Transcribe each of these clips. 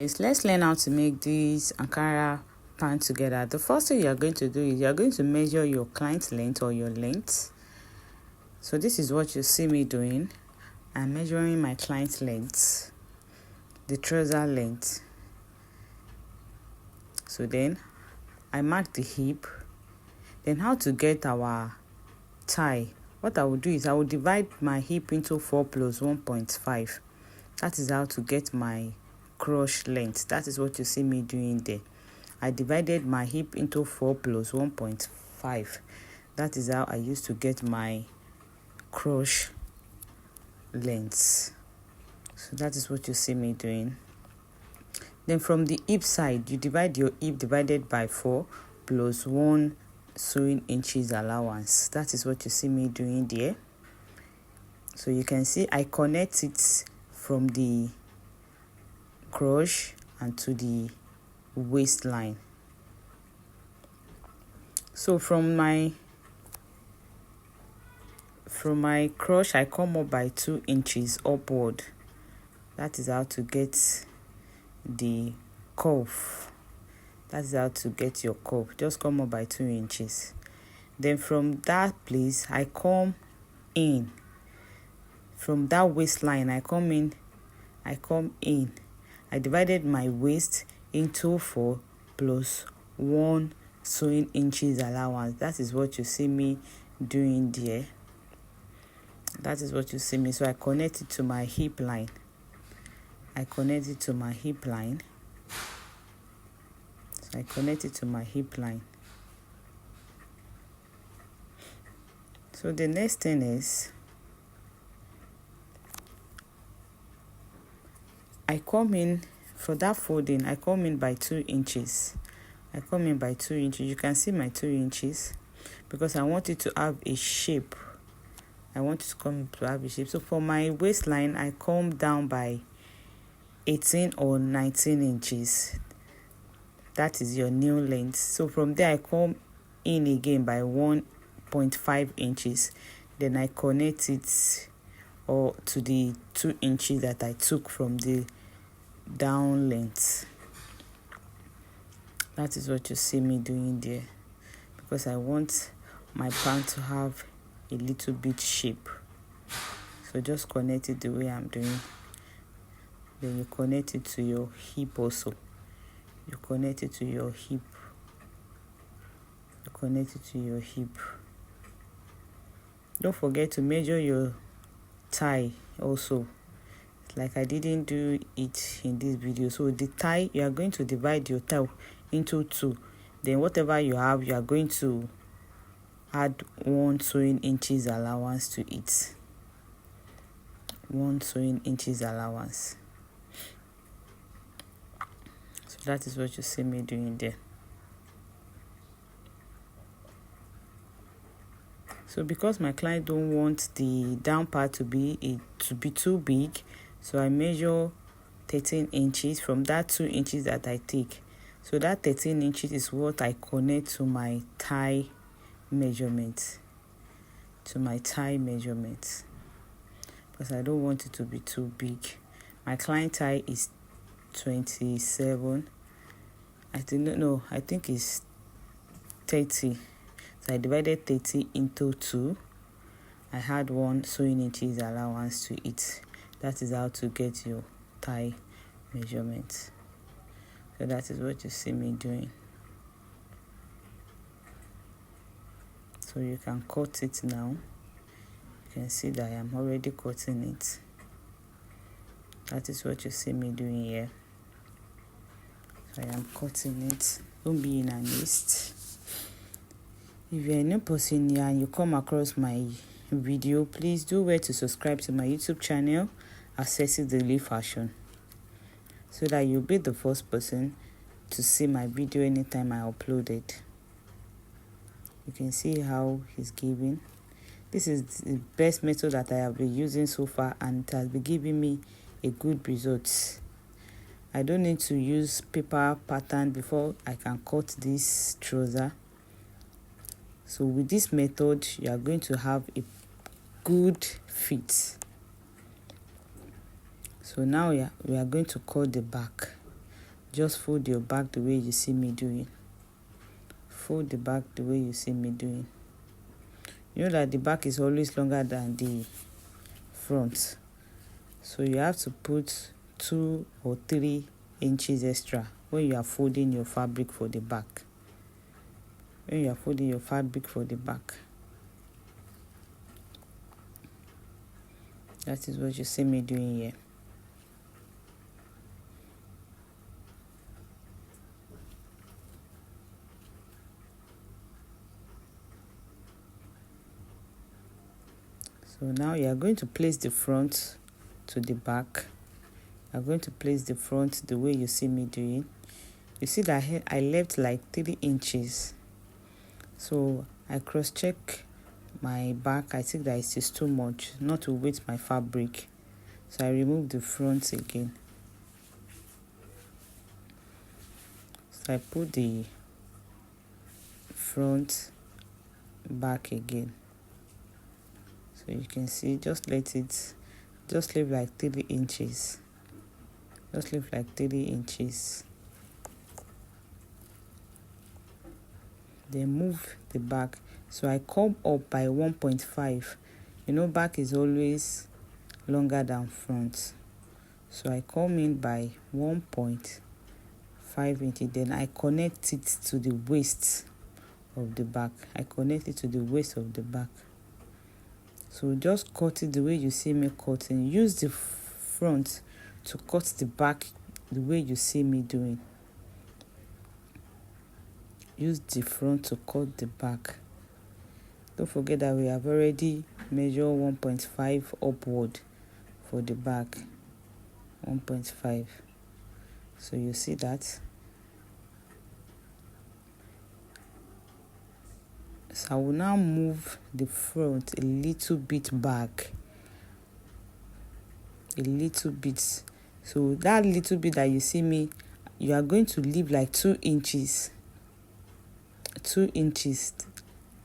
Let's learn how to make this Ankara pant together. The first thing you are going to do is you are going to measure your client's length or your length. So this is what you see me doing. I'm measuring my client's length, the trouser length. So then I mark the hip. Then how to get our thigh. What I will do is I will divide my hip into 4 plus 1.5. That is how to get my crush length. That is what you see me doing there. I divided my hip into 4 plus 1.5. That is how I used to get my crush length. So that is what you see me doing. Then from the hip side, you divide your hip divided by 4 plus 1 sewing inches allowance. That is what you see me doing there. So you can see I connect it from the crush and to the waistline. So from my crush I come up by 2 inches upward. That is how to get the curve. That is how to get your curve. Just come up by 2 inches. Then from that place I come in. From that waistline I come in. I divided my waist into 4 plus 1 sewing inches allowance. That is what you see me doing there. That is what you see me. So I connect it to my hip line. So I connect it to my hip line. So the next thing is I come in for that folding. I come in by 2 inches. You can see my 2 inches because I want it to have a shape. So for my waistline, I come down by 18 or 19 inches. That is your new length. So from there, I come in again by 1.5 inches. Then I connect it to the 2 inches that I took from the down length. That is what you see me doing there, because I want my pant to have a little bit shape. So just connect it the way I'm doing. Then you connect it to your hip also. Don't forget to measure your thigh also. Like I didn't do it in this video. So the thigh, you are going to divide your thigh into 2. Then whatever you have, you are going to add 1 sewing inches allowance to it. 1 sewing inches allowance. So that is what you see me doing there. So because my client don't want the down part to be too big, so I measure 13 inches from that 2 inches that I take. So that 13 inches is what I connect to my thigh measurement. Because I don't want it to be too big. My client thigh is 27. I think it's 30. So I divided 30 into 2. I had 1 sewing inches allowance to it. That is how to get your thigh measurement. So that is what you see me doing. So you can cut it now. You can see that I am already cutting it. That is what you see me doing here. So I am cutting it. Don't be in a haste. If you're a new person here and you come across my video, please do well to subscribe to my YouTube channel, Access Daily Fashion, so that you'll be the first person to see my video anytime I upload it. You can see how he's giving. This is the best method that I have been using so far, and it has been giving me a good result. I don't need to use paper pattern before I can cut this trouser. So with this method, you are going to have a good fit. So now we are going to cut the back. just fold your back the way you see me doing. Fold the back the way you see me doing. You know that the back is always longer than the front, so you have to put 2 or 3 inches extra when you are folding your fabric for the back. When you are folding your fabric for the back, that is what you see me doing here. So now you are going to place the front to the back. You are going to place the front the way you see me doing. You see that I left like 3 inches. So I cross-check my back. I think that it is too much, not to weight my fabric. So I remove the front again. So I put the front back again. So you can see, just leave like 3 inches. Just leave like 3 inches. Then move the back. So I come up by 1.5. You know, back is always longer than front. So I come in by 1.5 inches. Then I connect it to the waist of the back. I connect it to the waist of the back. So just cut it the way you see me cutting. Use the front to cut the back the way you see me doing. Use the front to cut the back. Don't forget that we have already measured 1.5 upward for the back. 1.5. So you see that. So I will now move the front a little bit back. A little bit. So that little bit that you see me, you are going to leave like 2 inches. 2 inches.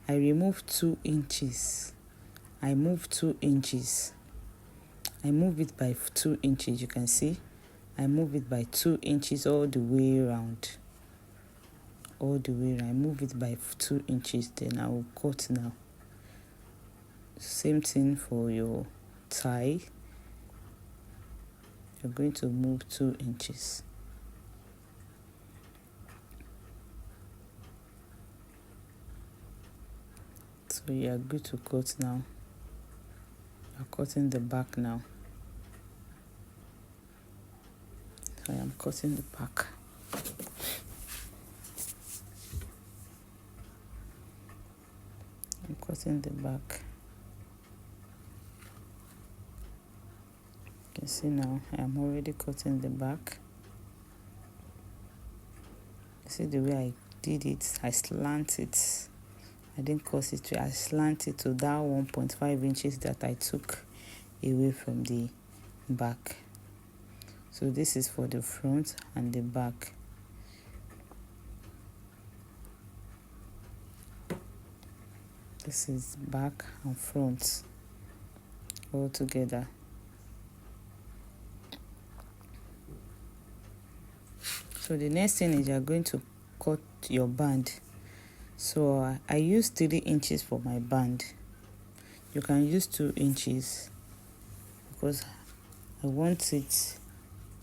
I remove 2 inches. I move 2 inches. I move it by 2 inches. You can see I move it by 2 inches all the way around. All the way around. I move it by 2 inches. Then I will cut now. Same thing for your tie. You're going to move 2 inches. So you are good to cut now. You're cutting the back now. So I am cutting the back. I'm cutting the back. You can see now I am already cutting the back. You see the way I did it? I slant it. I didn't cut it, I slant it to that 1.5 inches that I took away from the back. So this is for the front and the back. This is back and front all together. So the next thing is you are going to cut your band. So I use 3 inches for my band. You can use 2 inches because I want it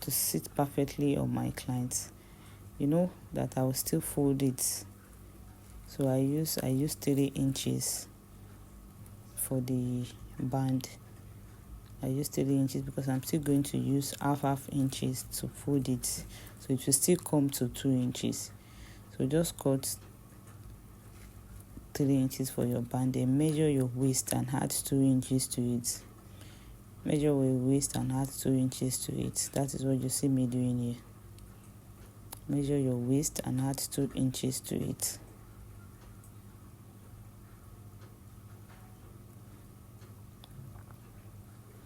to sit perfectly on my client. You know that I will still fold it. So I use 3 inches for the band. I use 3 inches because I'm still going to use half inches to fold it. So it will still come to 2 inches. So just cut 3 inches for your band. Then measure your waist and add 2 inches to it. Measure your waist and add 2 inches to it. That is what you see me doing here. Measure your waist and add 2 inches to it.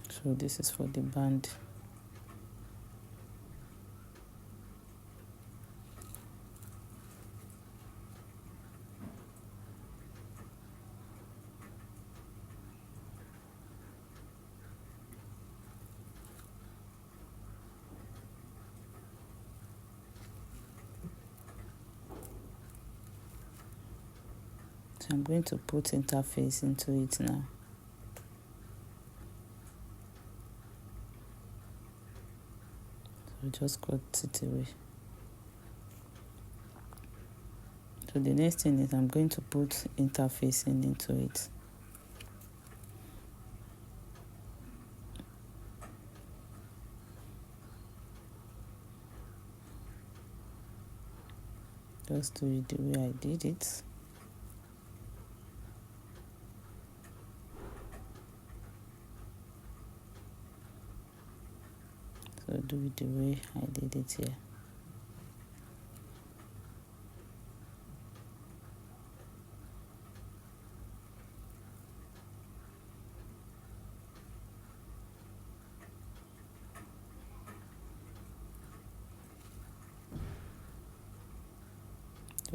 So this is for the band. So I'm going to put interface into it now. So just cut it away. So the next thing is I'm going to put interfacing into it. Just do it the way I did it. So do it the way I did it here.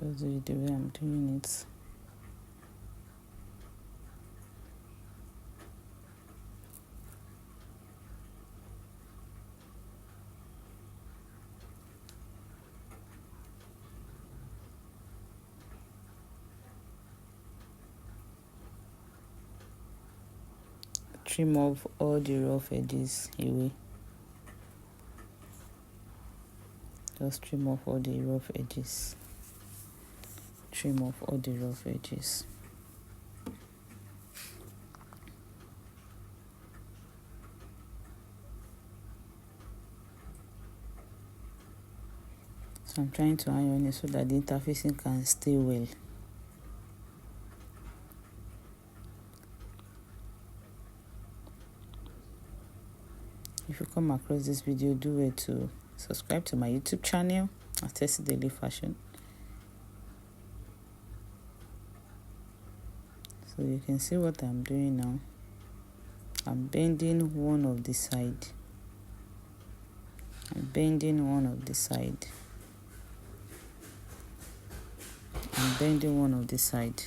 Just do it the way I'm doing it. Trim off all the rough edges away. Just trim off all the rough edges. Trim off all the rough edges. So I'm trying to iron it so that the interfacing can stay well. If you come across this video, do it to subscribe to my YouTube channel at Tessie Daily Fashion. So you can see what I'm doing now. I'm bending one of the side. I'm bending one of the side. I'm bending one of the side.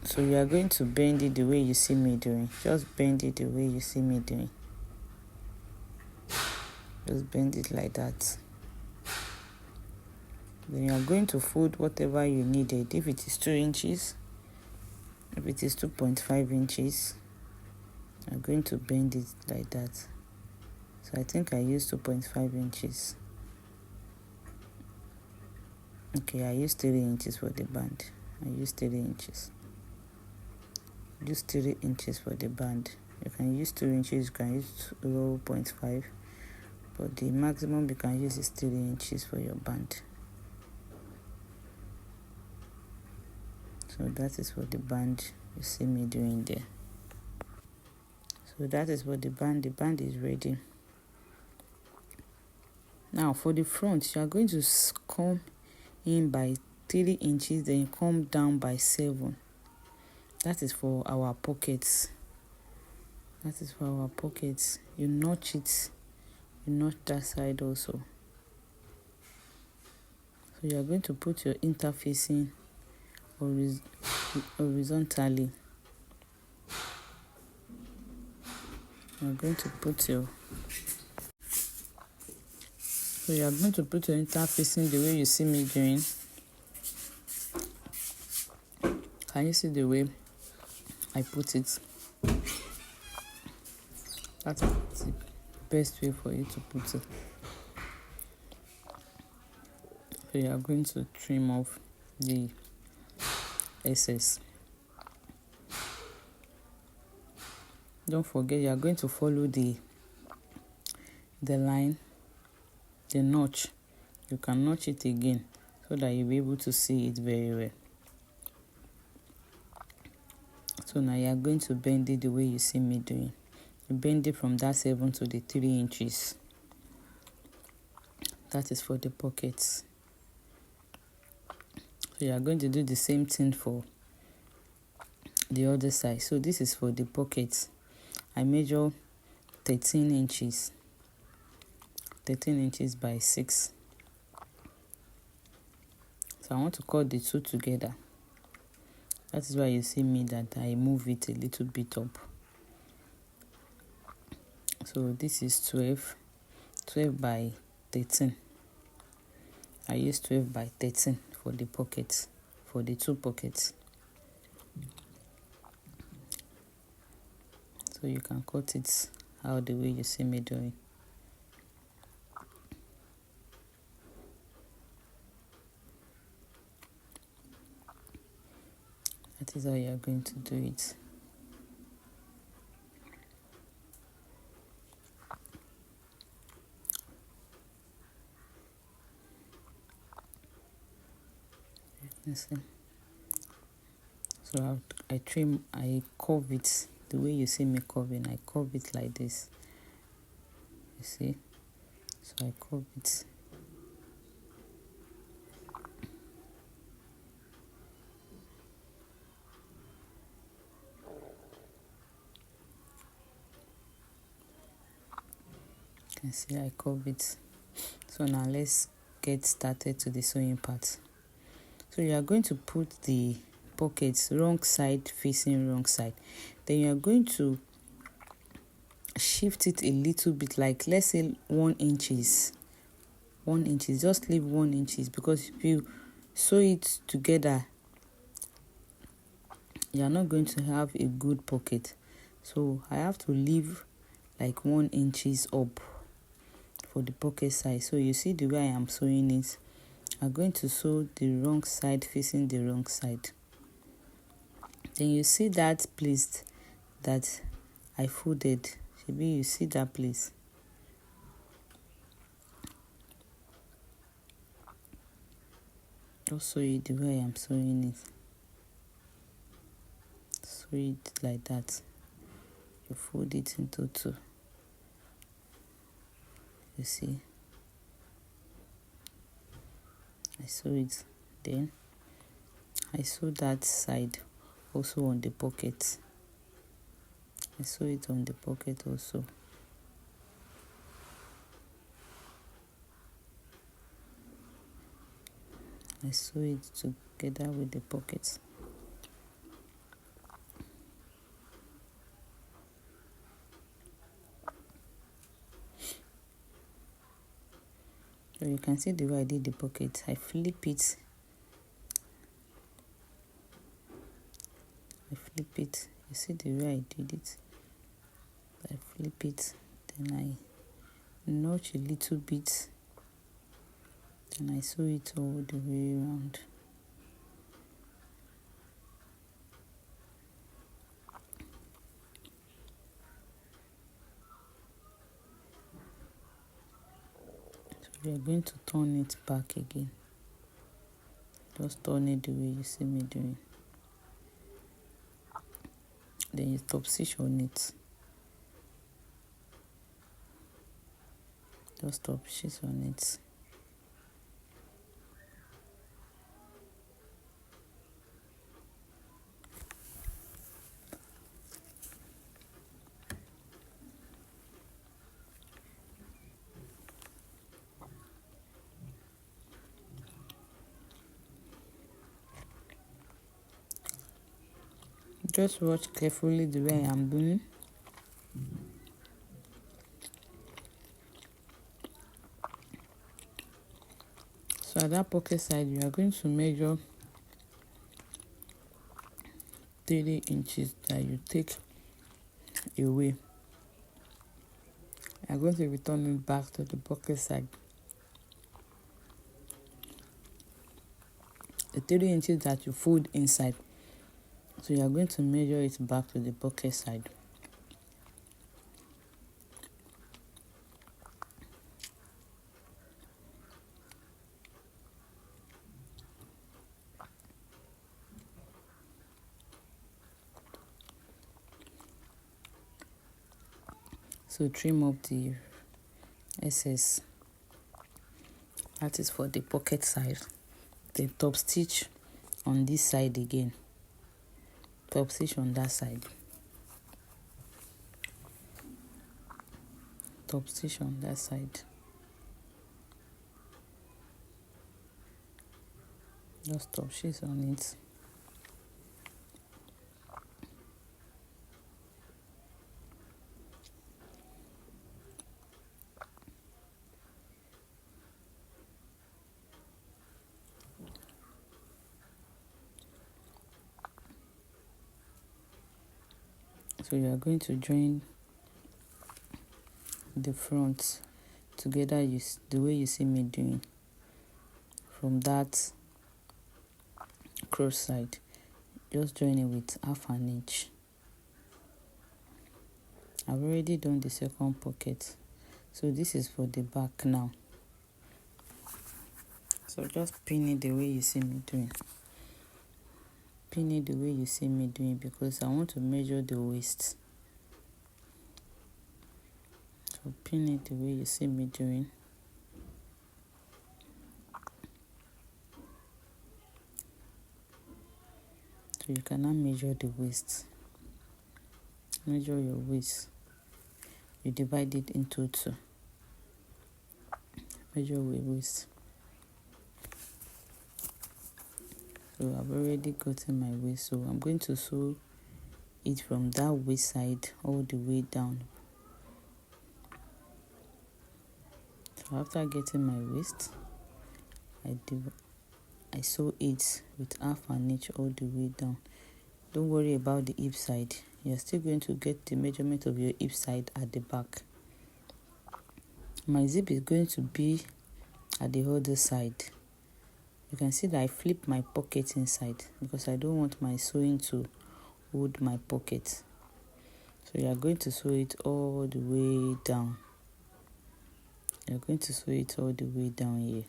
So you are going to bend it the way you see me doing. Just bend it the way you see me doing. Just bend it like that. Then you are going to fold whatever you needed. If it is 2 inches, if it is 2.5 inches, I'm going to bend it like that. So I think I used 2.5 inches. Okay, I used 3 inches for the band. I used 3 inches. Use 3 inches for the band. You can use 2 inches, you can use 0.5, but the maximum you can use is 3 inches for your band. So that is what the band you see me doing there. So that is what the band is ready. Now for the front, you are going to come in by 3 inches, then come down by 7. That is for our pockets. That is for our pockets. You notch it. You notch that side also. So you are going to put your interfacing horizontally. You are going to put your interfacing the way you see me doing. Can you see the way I put it? That's the best way for you to put it. So you are going to trim off the excess. Don't forget, you are going to follow the line, the notch. You can notch it again so that you'll be able to see it very well. So now you are going to bend it the way you see me doing. You bend it from that 7 to the 3 inches. That is for the pockets. So you are going to do the same thing for the other side. So this is for the pockets. I measure 13 inches. 13 inches by 6. So I want to cut the two together. That is why you see me that I move it a little bit up. So this is 12 by 13. I use 12 by 13 for the pockets for the two pockets. So you can cut it out the way you see me doing. That is how you are going to do it. You can see. So I curve it the way you see me curving. I curve it like this. You see? So I curve it. You can see I curve it. So now let's get started to the sewing part. So you are going to put the pockets wrong side facing wrong side. Then you are going to shift it a little bit, like let's say 1 inches. 1 inches, just leave 1 inches, because if you sew it together, you are not going to have a good pocket. So I have to leave like 1 inches up for the pocket size. So you see the way I am sewing it. I'm going to sew the wrong side facing the wrong side. Then you see that place that I folded. Maybe you see that place. Just sew it the way I am sewing it. Sew it like that. You fold it into two. You see? I sew it. Then I sew that side also on the pocket. I sew it on the pocket also. I sew it together with the pocket. So you can see the way I did the pocket. I flip it. You see the way I did it. I flip it. Then I notch a little bit. Then I sew it all the way around. So we are going to turn it back again. Just turn it the way you see me doing. Then you top stitch on it. Just top stitch on it. Just watch carefully the way I am doing. So at that pocket side, you are going to measure 30 inches that you take away. You are going to return it back to the pocket side. The 30 inches that you fold inside. So you are going to measure it back to the pocket side. So trim up the excess. That is for the pocket side. Then top stitch on this side again. Top stitch on that side. Top stitch on that side. Just top stitch on it. So you are going to join the front together the way you see me doing from that cross side. Just join it with half an inch. I've already done the second pocket, so this is for the back now. So just pin it the way you see me doing. Pin it the way you see me doing because I want to measure the waist. So pin it the way you see me doing. So you can now measure the waist. Measure your waist. You divide it into 2. Measure your waist. So I've already gotten my waist, so I'm going to sew it from that waist side all the way down. So after getting my waist, I sew it with half an inch all the way down. Don't worry about the hip side. You're still going to get the measurement of your hip side at the back. My zip is going to be at the other side. You can see that I flip my pocket inside because I don't want my sewing to hold my pocket. So you are going to sew it all the way down. You're going to sew it all the way down here.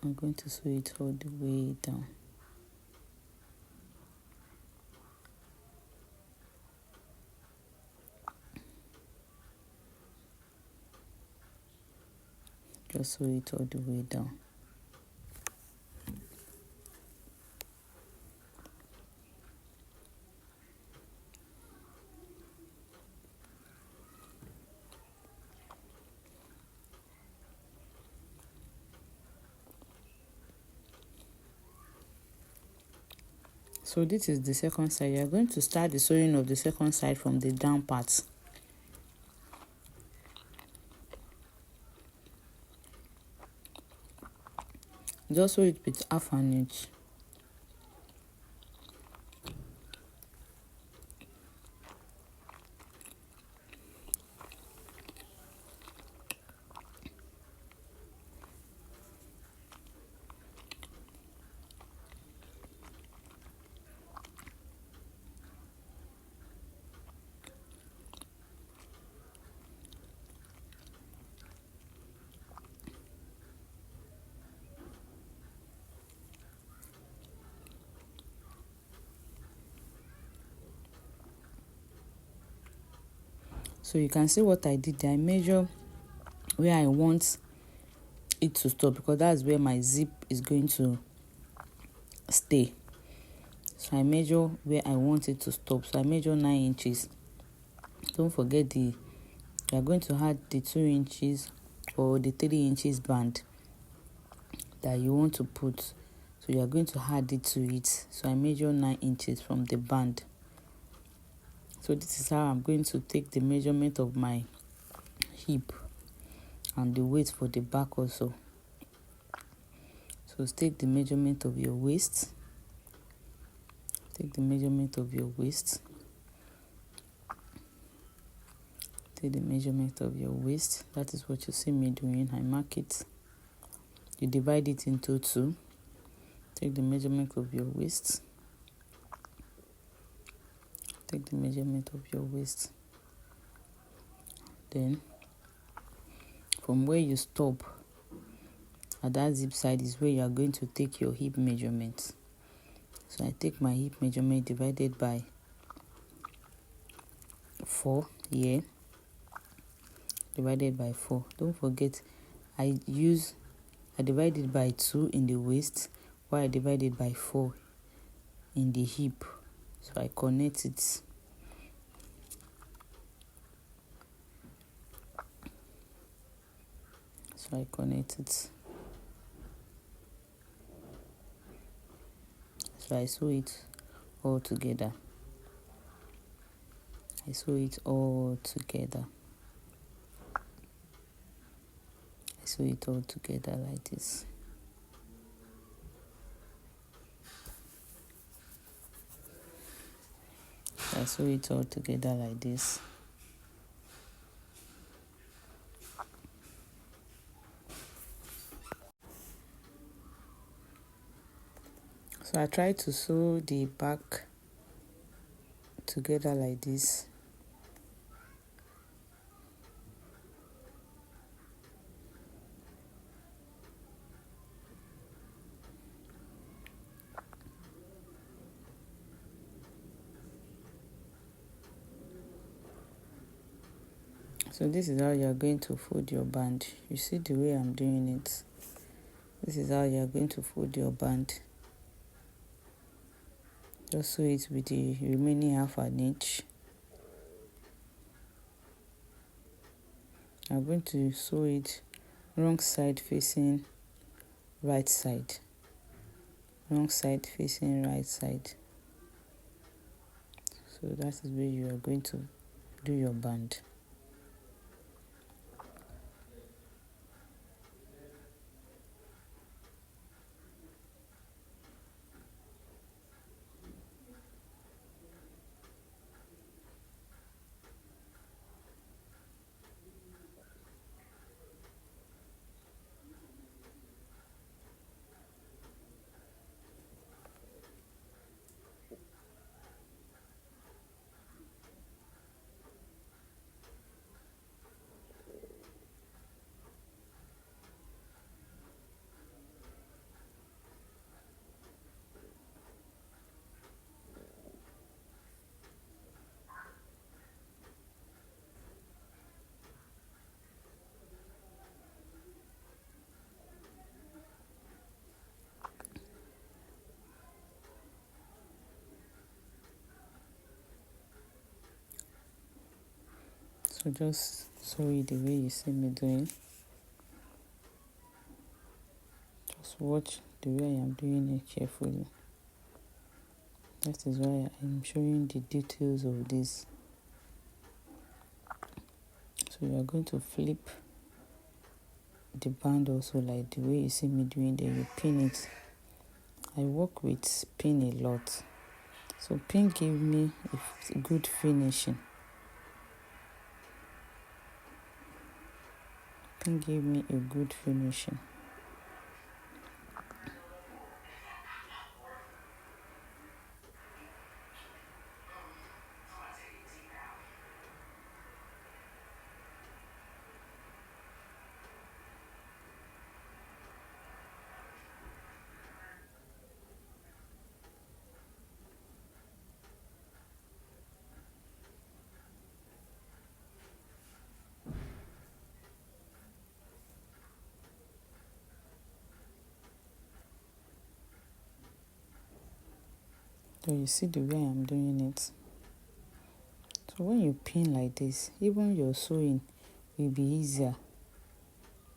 I'm going to sew it all the way down. Just sew it all the way down. So this is the second side. You are going to start the sewing of the second side from the down part. Just sew it with half an inch. So you can see what I did. I measure where I want it to stop because that's where my zip is going to stay. So I measure where I want it to stop. So I measure 9 inches. Don't forget you are going to add the 2 inches or the 3 inches band that you want to put. So you are going to add it to it. So I measure 9 inches from the band. So this is how I'm going to take the measurement of my hip and the weight for the back also. So take the measurement of your waist. Take the measurement of your waist. Take the measurement of your waist. That is what you see me doing. I mark it. You divide it into 2. Take the measurement of your waist. Take the measurement of your waist. Then, from where you stop at that zip side is where you are going to take your hip measurement. So I take my hip measurement divided by 4 here. Divided by 4. Don't forget, I divided by 2 in the waist, while I divided by 4 in the hip. So I connect it. So I connect it. So I sew it all together. I sew it all together. I sew it all together like this. I sew it all together like this. So I try to sew the back together like this. So this is how you are going to fold your band. You see the way I'm doing it. This is how you are going to fold your band. Just sew it with the remaining half an inch. I'm going to sew it wrong side facing right side. Wrong side facing right side. So that is where you are going to do your band. So just sew it the way you see me doing. Just watch the way I am doing it carefully. That is why I'm showing the details of this. So you are going to flip the band also like the way you see me doing, then you pin it. I work with pin a lot. So pin gave me a good finishing. Pin gave me a good finishing. So you see the way I'm doing it. So when you pin like this, even your sewing will be easier.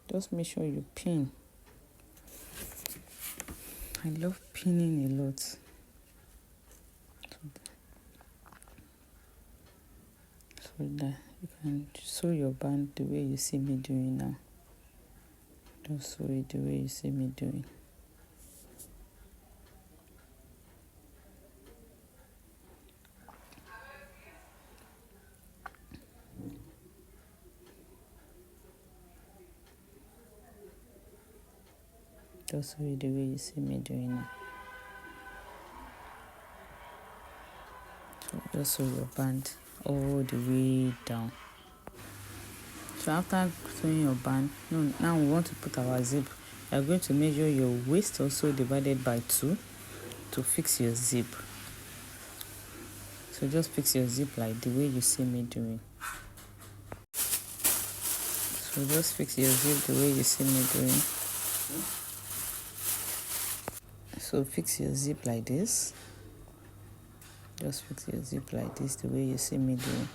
Just make sure you pin. I love pinning a lot. So that you can sew your band the way you see me doing now. Just sew it the way you see me doing. Just sew it the way you see me doing now. So just sew your band all the way down. So after sewing your band, now we want to put our zip. You are going to measure your waist also divided by 2 to fix your zip. So just fix your zip like the way you see me doing. So just fix your zip the way you see me doing. So fix your zip like this. Just fix your zip like this the way you see me doing.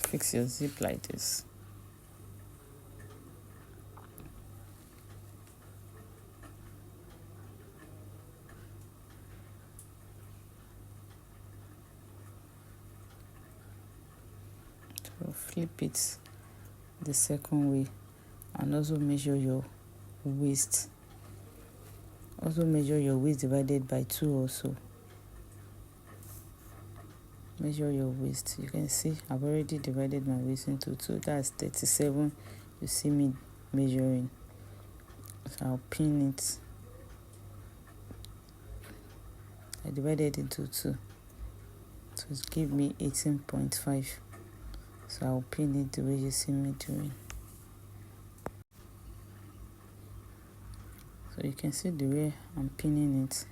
Fix your zip like this. So flip it the second way and also measure your waist. Also measure your waist divided by 2 also. Measure your waist. You can see I've already divided my waist into 2. That's 37. You see me measuring. So I'll pin it. I divided into 2. So it gives me 18.5. So I'll pin it the way you see me doing. So you can see the way I'm pinning it.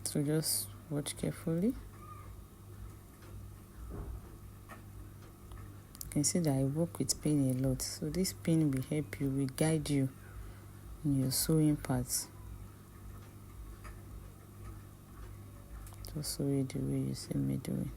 So just watch carefully. You can see that I work with pin a lot. So this pin will help you, will guide you in your sewing parts. Just sew it the way you see me doing.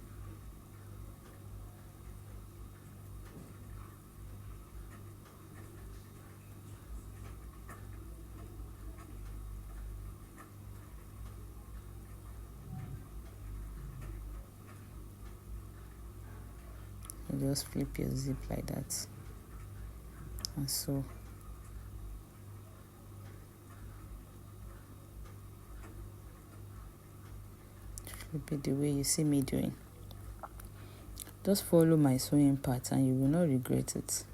You just flip your zip like that and sew. Flip it the way you see me doing. Just follow my sewing part and you will not regret it.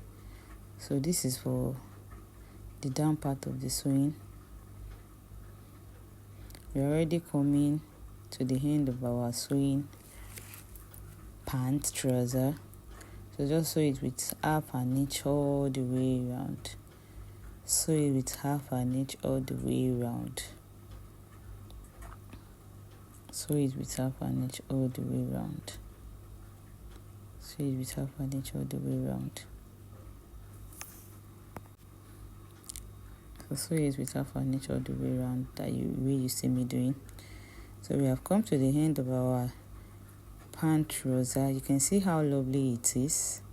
So this is for the down part of the sewing. We're already coming to the end of our sewing pant trouser. So just sew it with half an inch all the way around. Sew it with half an inch all the way around. Sew it with half an inch all the way around. Sew it with half an inch all the way around. So sew it with half an inch all the way around, that way you see me doing. So we have come to the end of our pant trouser. You can see how lovely it is.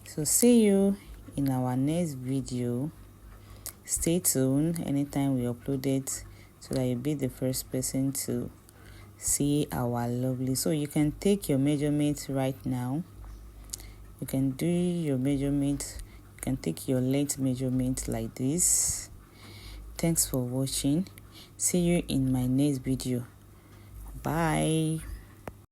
So see you in our next video. Stay tuned anytime we upload it, so that you'll be the first person to see our lovely. So you can take your measurements right now. You can do your measurement. You can take your length measurement like this. Thanks for watching. See you in my next video. Bye.